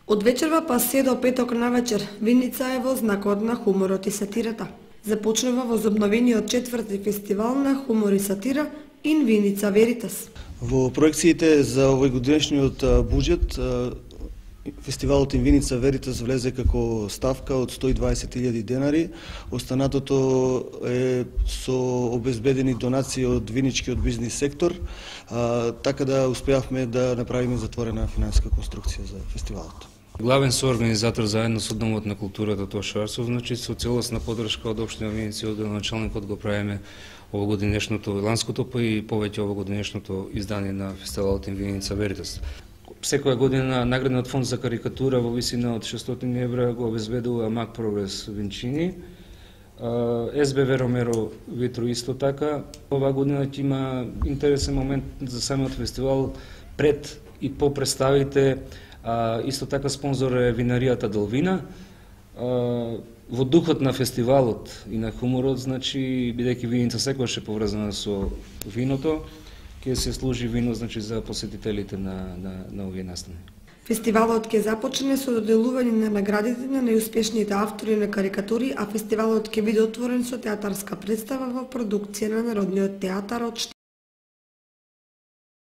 Од вечерва па се до петок навечер, Виница е во знакот на хуморот и сатирата. Започнува возобновениот 4ти фестивал на хумор и сатира In Vinica Veritas. Во проекциите за овој годинешниот буџет, фестивалот In Vinica Veritas влезе како ставка од 120.000 денари. Останатото е со обезбедени донации од виничкиот бизнис сектор, така да успеавме да направиме затворена финансиска конструкција за фестивалот. Главен соорганизатор заедно со Домот на културата Тоша Арсов, значи со целосна подршка од општина Виница и од началникот го правиме овогодинешното, ланското па и повеќе овогодинешното издание на фестивалот In Vinica Veritas. Секоја година наградниот фонд за карикатура во висина од 600 евра го обезбедува Мак Прогрес Винчини, СБВ Ромеро Витро исто така. Оваа година ќе има интересен момент за самиот фестивал пред и по представите. Исто така спонзор е винаријата Делвина. Во духот на фестивалот и на хуморот, значи, бидејќи Виница секогаш е поврзана со виното, ќе се служи вино, значи, за посетителите на овие настани. Фестивалот ќе започне со доделување на наградите на најуспешните автори на карикатури, а фестивалот ќе биде отворен со театарска представа во продукција на Народниот театар од